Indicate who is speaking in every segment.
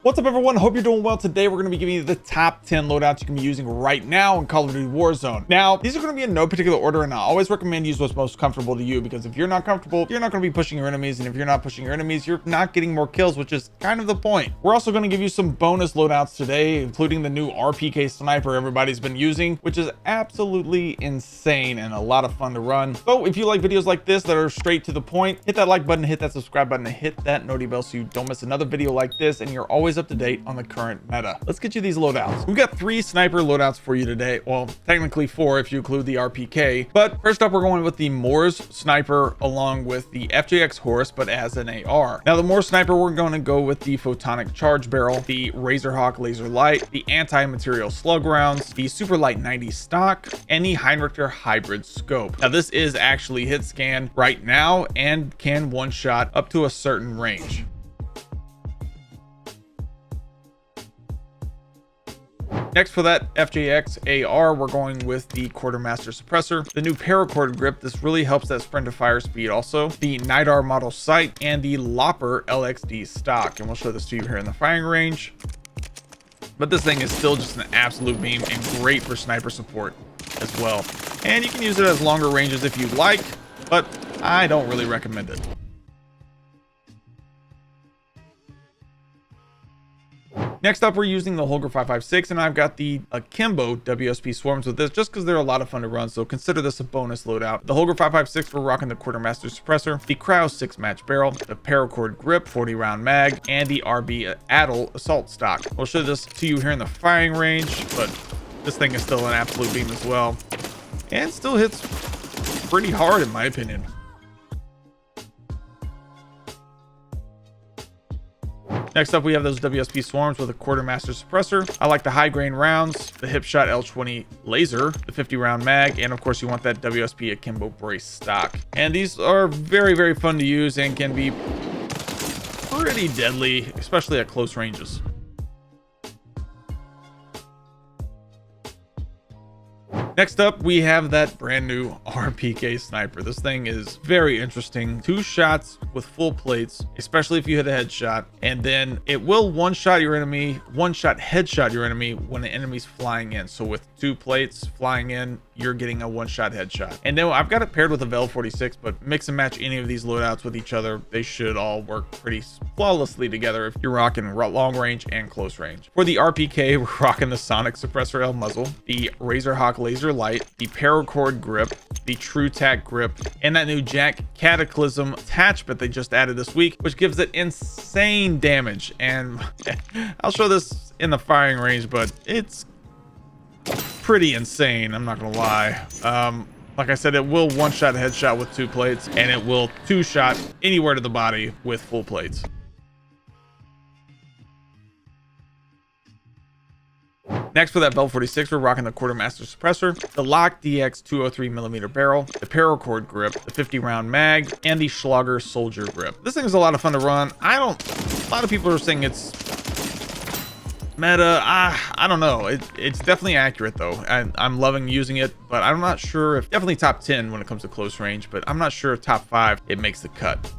Speaker 1: What's up, everyone? Hope you're doing well. Today we're going to be giving you the top 10 loadouts you can be using right now in Call of Duty Warzone. Now, these are going to be in no particular order, and I always recommend use what's most comfortable to you, because if you're not comfortable, you're not going to be pushing your enemies, and if you're not pushing your enemies, you're not getting more kills, which is kind of the point. We're also going to give you some bonus loadouts today, including the new RPK sniper everybody's been using, which is absolutely insane and a lot of fun to run. So if you like videos like this that are straight to the point, hit that like button, hit that subscribe button, and hit that noti bell so you don't miss another video like this, and you're always up to date on the current meta. Let's get you these loadouts. We've got 3 sniper loadouts for you today. Well, technically 4 if you include the RPK. But first up, we're going with the Moors sniper along with the FJX horse, but as an AR. Now, the Moors sniper, we're going to go with the photonic charge barrel, the Razorhawk laser light, the anti-material slug rounds, the super light 90 stock, and the Heinrichter hybrid scope. Now, this is actually hit scan right now and can one shot up to a certain range. Next, for that FJX AR, we're going with the Quartermaster suppressor, the new paracord grip. This really helps that sprint to fire speed also, the Nidar model sight, and the Lopper LXD stock. And we'll show this to you here in the firing range. But this thing is still just an absolute beam and great for sniper support as well. And you can use it as longer ranges if you like, but I don't really recommend it. Next up, we're using the Holger 556, and I've got the Akimbo WSP swarms with this just because they're a lot of fun to run, so consider this a bonus loadout. The Holger 556, we're rocking the Quartermaster suppressor, the Kraus 6-match barrel, the paracord grip, 40-round mag, and the RB Adel assault stock. We'll show this to you here in the firing range, but this thing is still an absolute beam as well, and still hits pretty hard in my opinion. Next up, we have those WSP swarms with a Quartermaster suppressor. I like the high grain rounds, the Hipshot L20 laser, the 50-round mag, and of course you want that WSP Akimbo brace stock. And these are very, very fun to use and can be pretty deadly, especially at close ranges. Next up, we have that brand new RPK sniper. This thing is very interesting. 2 shots with full plates, especially if you hit a headshot, and then it will one-shot your enemy, one-shot headshot your enemy when the enemy's flying in. So with 2 plates flying in, you're getting a one-shot headshot. And then I've got it paired with a Vel 46, but mix and match any of these loadouts with each other. They should all work pretty flawlessly together if you're rocking long range and close range. For the RPK, we're rocking the Sonic Suppressor L muzzle, the Razorhawk laser light, the paracord grip, the True Tack grip, and that new Jack Cataclysm attachment they just added this week, which gives it insane damage. And I'll show this in the firing range, but it's pretty insane, I'm not gonna lie. Like I said, it will one-shot headshot with 2 plates, and it will 2-shot anywhere to the body with full plates. Next, for that Vel 46, we're rocking the Quartermaster suppressor, the Lock DX 203mm barrel, the paracord grip, the 50-round mag, and the Schlager soldier grip. This thing is a lot of fun to run. A lot of people are saying it's meta. I don't know. It's definitely accurate though. I'm loving using it, but I'm not sure if definitely top 10 when it comes to close range, but I'm not sure if top 5 it makes the cut.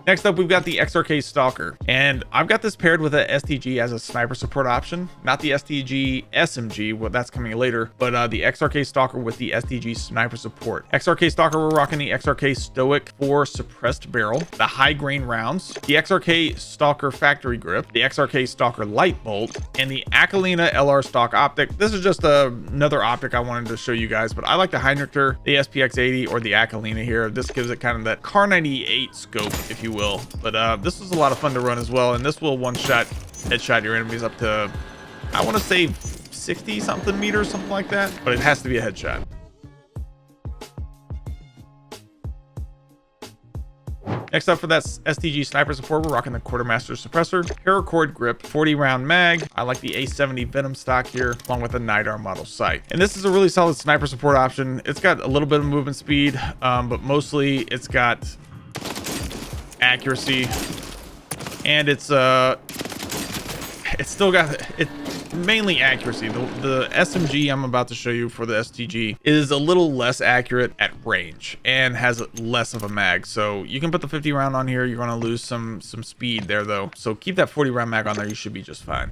Speaker 1: Next up, we've got the XRK Stalker, and I've got this paired with a STG as a sniper support option, not the STG SMG, well, that's coming later, but the XRK Stalker with the STG sniper support. XRK Stalker, we're rocking the XRK Stoic 4 suppressed barrel, the high grain rounds, the XRK Stalker factory grip, the XRK Stalker light bolt, and the Akalina LR stock optic. This is just another optic I wanted to show you guys, but I like the Heinrichter, the SPX 80, or the Akalina here. This gives it kind of that Car 98 scope, if you will. But this was a lot of fun to run as well, and this will one-shot headshot your enemies up to, I want to say 60 something meters, something like that, but it has to be a headshot. Next up, for that STG sniper support, we're rocking the Quartermaster suppressor, paracord grip, 40-round mag. I like the A70 Venom stock here, along with the Nidar model sight. And this is a really solid sniper support option. It's got a little bit of movement speed, but mostly it's got accuracy, and it's still got it. mainly accuracy. The SMG I'm about to show you for the STG is a little less accurate at range and has less of a mag. So you can put the 50 round on here. You're going to lose some speed there though. So keep that 40 round mag on there. You should be just fine.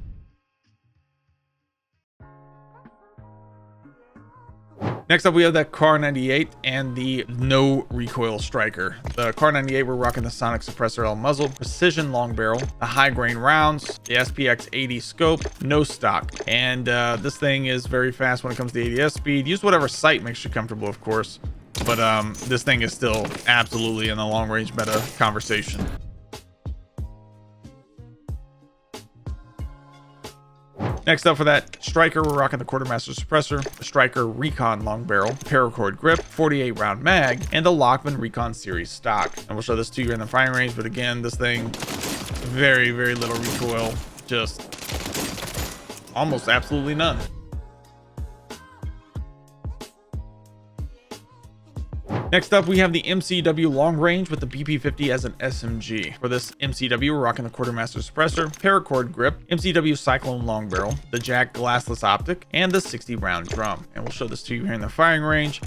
Speaker 1: Next up, we have that Kar 98 and the no recoil striker. The Kar 98, we're rocking the sonic suppressor L muzzle, precision long barrel, the high grain rounds, the SPX 80 scope, no stock. And this thing is very fast when it comes to ADS speed. Use whatever sight makes you comfortable, of course. But this thing is still absolutely in the long range meta conversation. Next up for that striker, we're rocking the quartermaster suppressor, the striker recon long barrel, paracord grip, 48 round mag, and the Lockman recon series stock. And we'll show this to you in the firing range, but again, this thing, very little recoil, just almost absolutely none. Next up, we have the MCW long range with the BP50 as an SMG. For this MCW, we're rocking the quartermaster suppressor, paracord grip, MCW cyclone long barrel, the Jack glassless optic, and the 60 round drum. And we'll show this to you here in the firing range.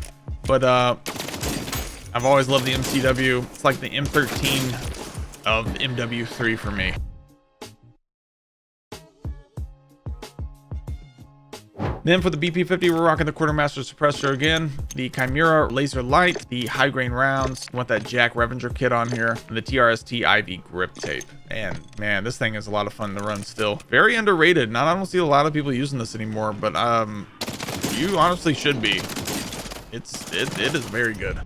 Speaker 1: But I've always loved the MCW. It's like the M13 of MW3 for me. Then for the BP50, we're rocking the quartermaster suppressor again, the Chimera laser light, the high grain rounds, you want that Jack Revenger kit on here, and the TRST IV grip tape. And man, this thing is a lot of fun to run still. Very underrated. I don't see a lot of people using this anymore, but you honestly should be. It is very good.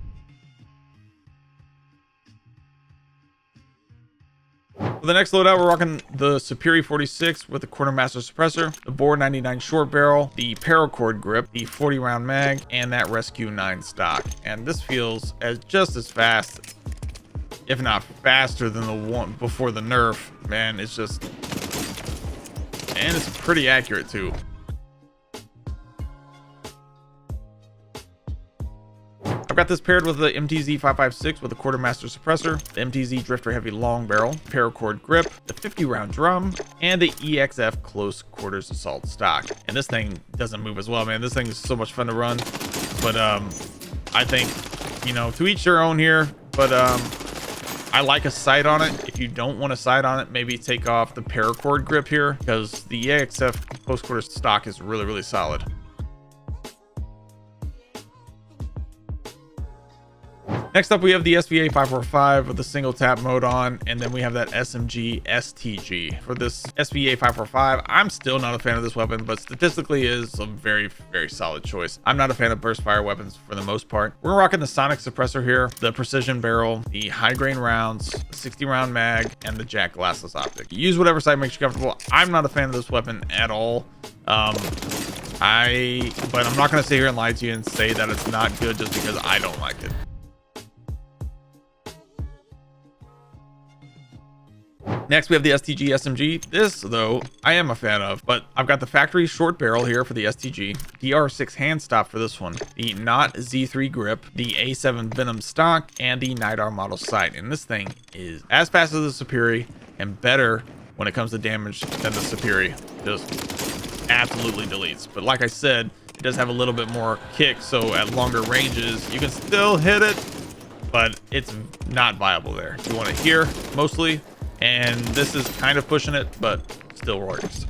Speaker 1: For the next loadout, we're rocking the Superi 46 with the quartermaster suppressor, the Bore 99 short barrel, the paracord grip, the 40 round mag, and that Rescue 9 stock. And this feels just as fast, if not faster than the one before the nerf. Man, it's just, and it's pretty accurate too. I've got this paired with the MTZ 556 with a quartermaster suppressor, the MTZ Drifter Heavy long barrel, paracord grip, the 50 round drum, and the EXF close quarters assault stock. And this thing doesn't move as well, man. This thing is so much fun to run. But I think, you know, to each their own here. But I like a sight on it. If you don't want a sight on it, maybe take off the paracord grip here, because the EXF close quarters stock is really solid. Next up, we have the SVA 545 with the single tap mode on, and then we have that SMG STG. For this SVA 545, I'm still not a fan of this weapon, but statistically is a very solid choice. I'm not a fan of burst fire weapons for the most part. We're rocking the sonic suppressor here, the precision barrel, the high grain rounds, the 60 round mag, and the Jack glassless optic. Use whatever sight makes you comfortable. I'm not a fan of this weapon at all. But I'm not going to sit here and lie to you and say that it's not good just because I don't like it. Next, we have the STG SMG. This, though, I am a fan of, but I've got the factory short barrel here for the STG, the R6 hand stop for this one, the Knot Z3 grip, the A7 Venom stock, and the Nidar model sight. And this thing is as fast as the Superi and better when it comes to damage than the Superi. Just absolutely deletes. But like I said, it does have a little bit more kick, so at longer ranges, you can still hit it, but it's not viable there. You want it here, mostly. And this is kind of pushing it, but still works.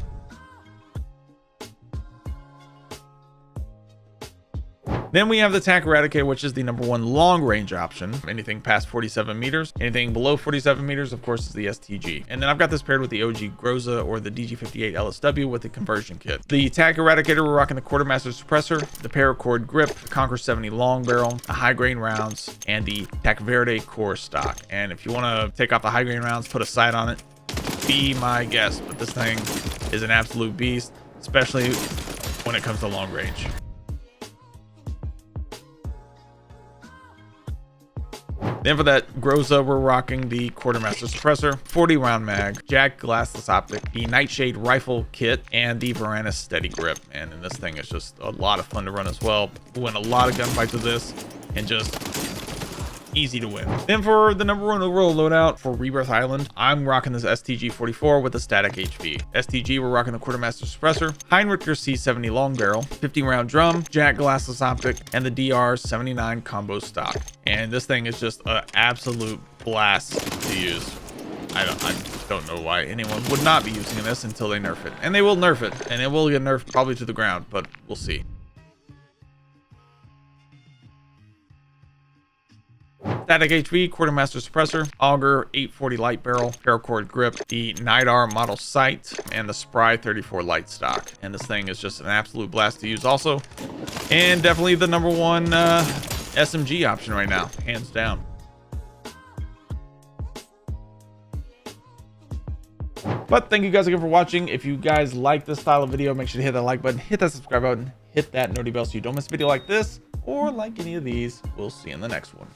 Speaker 1: Then we have the TAC Eradicator, which is the #1 long range option. Anything past 47 meters, anything below 47 meters, of course, is the STG. And then I've got this paired with the OG Groza or the DG58 LSW with the conversion kit. The TAC Eradicator, we're rocking the quartermaster suppressor, the paracord grip, the Conquer 70 long barrel, the high grain rounds, and the TAC Verde core stock. And if you want to take off the high grain rounds, put a sight on it, be my guest. But this thing is an absolute beast, especially when it comes to long range. Then for that Groza, we're rocking the quartermaster suppressor, 40 round mag, Jack glassless optic, the Nightshade rifle kit, and the Varanus steady grip. And then this thing is just a lot of fun to run as well. Win a lot of gunfights with this, and just easy to win. Then for the number 1 overall loadout for Rebirth Island, I'm rocking this STG-44 with a static HV. STG, we're rocking the Quartermaster Suppressor, Heinricher C70 long barrel, 50-round drum, Jack glassless optic, and the DR79 combo stock. And this thing is just an absolute blast to use. I don't know why anyone would not be using this until they nerf it. And they will nerf it, and it will get nerfed probably to the ground, but we'll see. Static HV, Quartermaster Suppressor, Auger, 840 light barrel, paracord grip, the Nidar model sight, and the Spry 34 light stock. And this thing is just an absolute blast to use also. And definitely the number 1 SMG option right now, hands down. But thank you guys again for watching. If you guys like this style of video, make sure to hit that like button, hit that subscribe button, hit that noty bell so you don't miss a video like this or like any of these. We'll see you in the next one.